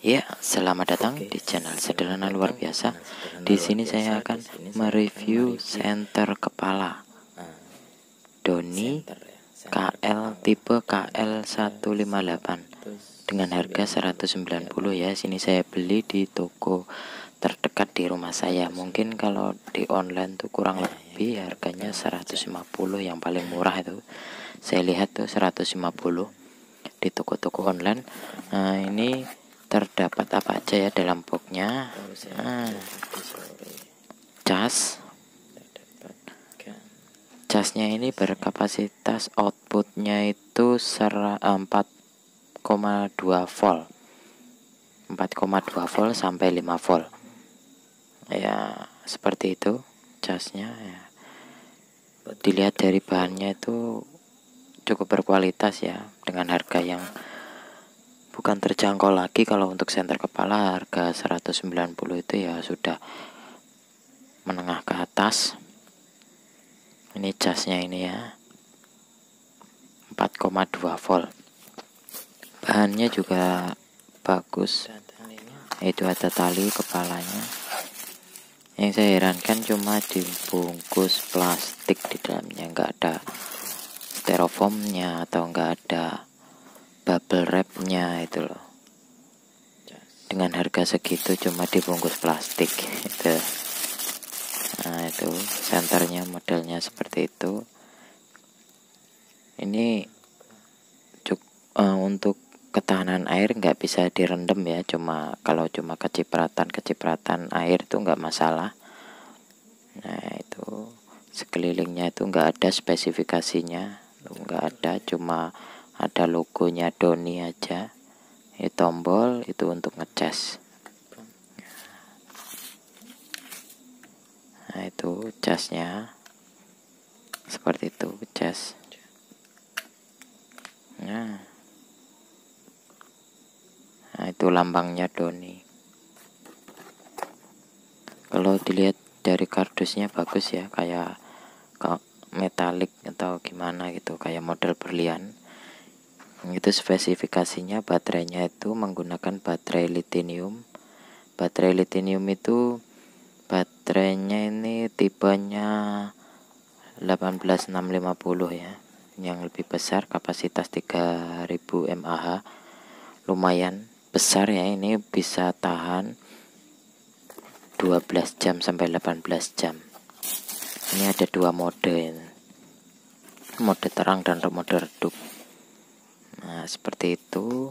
Ya, selamat datang di channel Sederhana Luar Biasa. Di sini saya akan mereview senter kepala Doni KL tipe KL158 dengan harga 190 ya. Sini saya beli di toko terdekat di rumah saya. Mungkin kalau di online tuh kurang lebih harganya 150, yang paling murah itu. Saya lihat tuh 150 di toko-toko online. Nah, ini terdapat apa aja ya dalam boxnya. Casnya ini berkapasitas outputnya itu 4,2 volt 4,2 volt sampai 5 volt ya, seperti itu casnya ya. Dilihat dari bahannya itu cukup berkualitas ya, dengan harga yang bukan terjangkau lagi. Kalau untuk senter kepala harga 190 itu ya sudah menengah ke atas. Ini casnya ini ya, 4,2 volt. Bahannya juga bagus. Itu ada tali kepalanya. Yang saya herankan cuma dibungkus plastik di dalamnya, nggak ada styrofoamnya atau nggak ada bubble wrapnya itu loh. Dengan harga segitu cuma dibungkus plastik itu. Nah, itu senternya modelnya seperti itu. Ini untuk ketahanan air nggak bisa direndam ya, kalau cuma kecipratan air itu nggak masalah. Nah, itu sekelilingnya itu nggak ada spesifikasinya, nggak ada, cuma ada logonya Doni aja. Ini tombol itu untuk ngecas. Nah, itu casnya seperti itu, cas. Nah, itu lambangnya Doni. Kalau dilihat dari kardusnya bagus ya, kayak metalik atau gimana gitu, kayak model berlian. Itu spesifikasinya, baterainya itu menggunakan baterai lithium. Baterai lithium itu baterainya ini tipenya 18650 ya, yang lebih besar, kapasitas 3000 mAh. Lumayan besar ya, ini bisa tahan 12 jam sampai 18 jam. Ini ada dua mode ini, mode terang dan mode redup. Nah, seperti itu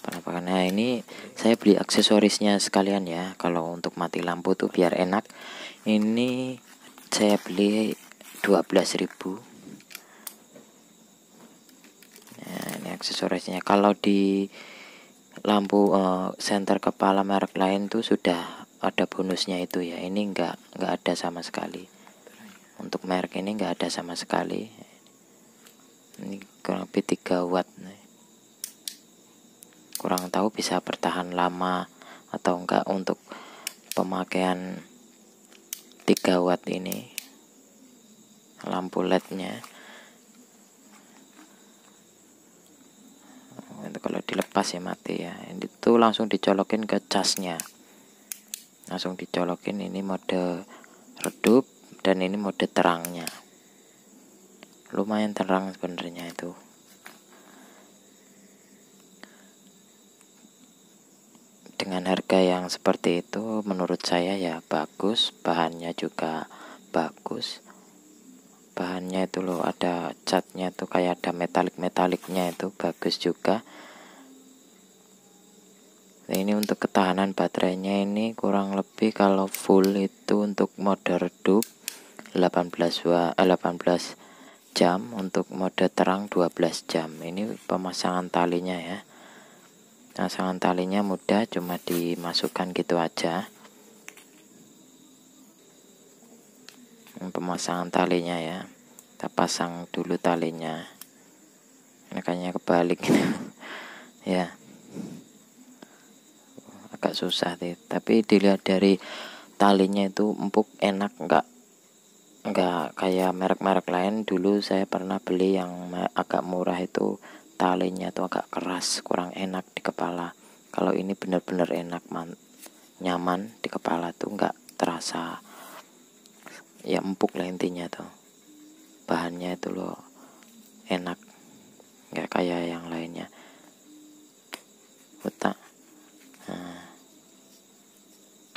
penampakannya. Ini saya beli aksesorisnya sekalian ya, kalau untuk mati lampu tuh biar enak. Ini saya beli 12.000. Nah, ini aksesorisnya. Kalau di lampu senter kepala merek lain tuh sudah ada bonusnya itu ya. Ini nggak ada sama sekali. Untuk merek ini nggak ada sama sekali. Ini kurang lebih 3 watt. Kurang tahu bisa bertahan lama atau enggak untuk pemakaian 3 watt ini lampu LED-nya. Itu kalau dilepas ya mati ya. Itu langsung dicolokin ke casnya. Langsung dicolokin, ini mode redup dan ini mode terangnya. Lumayan terang sebenarnya itu. Dengan harga yang seperti itu menurut saya ya bagus. Bahannya juga bagus. Bahannya itu loh, ada catnya tuh kayak ada metalik-metaliknya, itu bagus juga. Nah, ini untuk ketahanan baterainya ini kurang lebih kalau full itu untuk mode redup 18 jam, untuk mode terang 12 jam. Ini pemasangan talinya ya. Pemasangan talinya mudah, cuma dimasukkan gitu aja. Pemasangan talinya ya, kita pasang dulu talinya, makanya kebalik ya, agak susah sih. Tapi dilihat dari talinya itu empuk, enak, nggak kayak merek-merek lain. Dulu saya pernah beli yang agak murah itu talinya tuh agak keras, kurang enak di kepala. Kalau ini benar-benar enak, nyaman di kepala tuh, nggak terasa ya empuk lah intinya tuh. Bahannya itu loh enak, nggak kayak yang lainnya. Otak. Nah,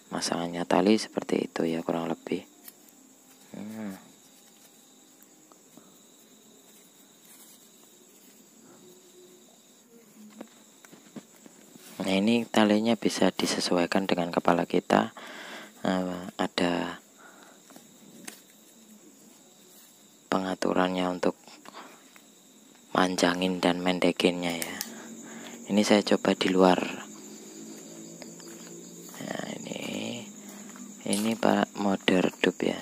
masangannya tali seperti itu ya kurang lebih. Nah, ini talinya bisa disesuaikan dengan kepala kita. Ada pengaturannya untuk manjangin dan mendekinnya ya. Ini saya coba di luar. Nah, ini Pak mode redup ya.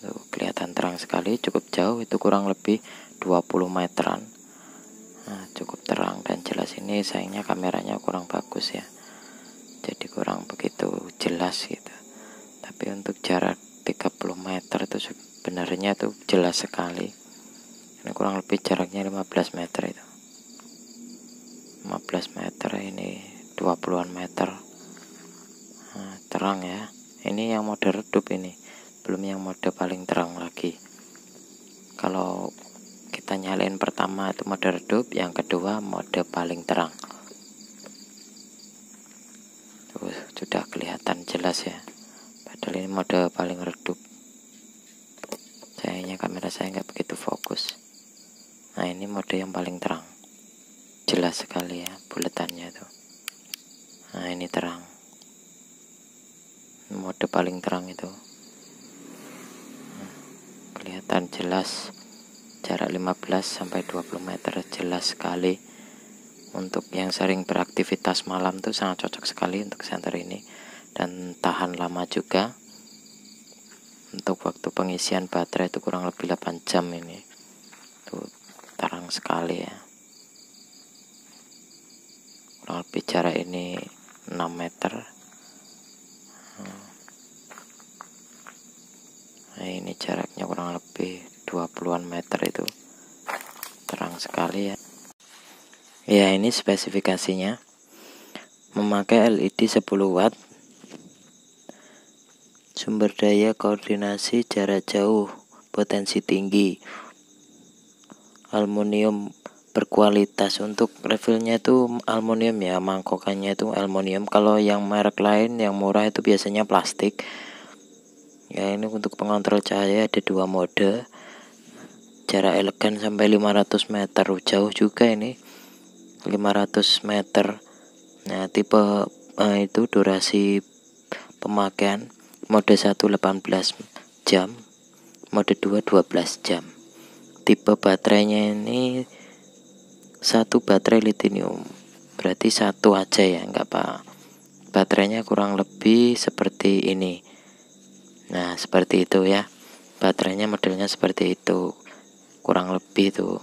Tuh, kelihatan terang sekali, cukup jauh, itu kurang lebih 20 meteran. Nah, cukup terang dan jelas. Ini sayangnya kameranya kurang bagus ya, jadi kurang begitu jelas gitu. Tapi untuk jarak 30 meter itu sebenarnya tuh jelas sekali. Ini kurang lebih jaraknya 15 meter itu. 15 meter, ini 20-an meter. Nah, terang ya. Ini yang mode redup, ini belum yang mode paling terang lagi. Kalau kita nyalain pertama itu mode redup, yang kedua mode paling terang. Tuh, sudah kelihatan jelas ya, padahal ini mode paling redup. Sayangnya kamera saya nggak begitu fokus. Nah, ini mode yang paling terang, jelas sekali ya buletannya tuh. Nah, ini terang, mode paling terang itu. Nah, kelihatan jelas, jarak 15 sampai 20 meter jelas sekali. Untuk yang sering beraktivitas malam tuh sangat cocok sekali untuk senter ini, dan tahan lama juga. Untuk waktu pengisian baterai itu kurang lebih 8 jam ini. Tuh, terang sekali ya. Kurang lebih jarak ini 6 meter. Nah, ini jaraknya kurang lebih 20-an meter itu. Terang sekali ya. Ya, ini spesifikasinya. Memakai LED 10 watt. Sumber daya koordinasi jarak jauh, potensi tinggi. Aluminium berkualitas. Untuk refillnya itu aluminium ya, mangkokannya itu aluminium. Kalau yang merek lain yang murah itu biasanya plastik. Ya, ini untuk pengontrol cahaya ada 2 mode. Jarak elegan sampai 500 meter, jauh juga ini. 500 meter. Nah, tipe itu durasi pemakaian mode 1 18 jam, mode 2 12 jam. Tipe baterainya ini satu baterai lithium, berarti satu aja ya, enggak pak. Baterainya kurang lebih seperti ini. Nah, seperti itu ya. Baterainya modelnya seperti itu, kurang lebih tuh.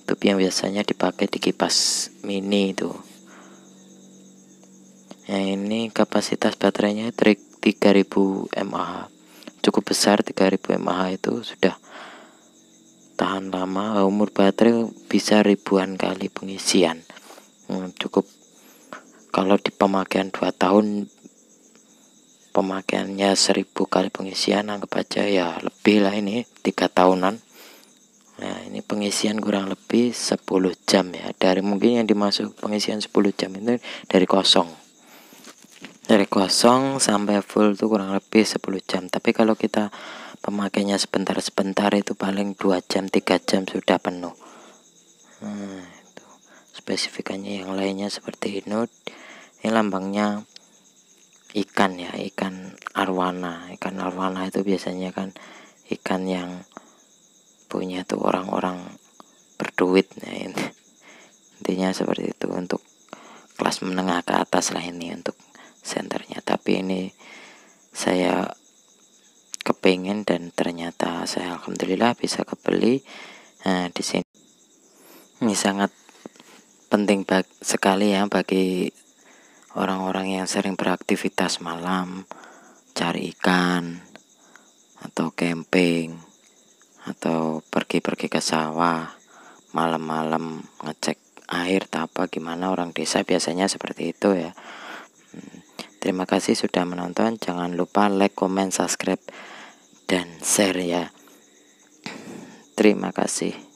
Itu yang biasanya dipakai di kipas mini itu. Nah, ini kapasitas baterainya 3000 mAh. Cukup besar, 3000 mAh itu sudah tahan lama. Umur baterai bisa ribuan kali pengisian. Cukup kalau di pemakaian 2 tahun, pemakaiannya 1000 kali pengisian, anggap aja ya lebih lah, ini 3 tahunan. Nah, ini pengisian kurang lebih 10 jam ya. Dari mungkin yang dimasuk pengisian 10 jam itu dari kosong sampai full itu kurang lebih 10 jam. Tapi kalau kita pemakainya sebentar-sebentar itu paling 2 jam 3 jam sudah penuh. Itu spesifikannya. Yang lainnya seperti ini. Ini lambangnya ikan ya, ikan arwana. Ikan arwana itu biasanya kan ikan yang punya tuh orang-orang berduit. Nah, ini intinya seperti itu. Untuk kelas menengah ke atas lah ini untuk senternya. Tapi ini saya kepingin dan ternyata saya alhamdulillah bisa kebeli. Nah, di sini ini sangat penting sekali ya bagi orang-orang yang sering beraktivitas malam, cari ikan atau camping atau pergi-pergi ke sawah malam-malam ngecek air apa gimana, orang desa biasanya seperti itu ya. Terima kasih sudah menonton. Jangan lupa like, comment, subscribe, dan share ya. Terima kasih.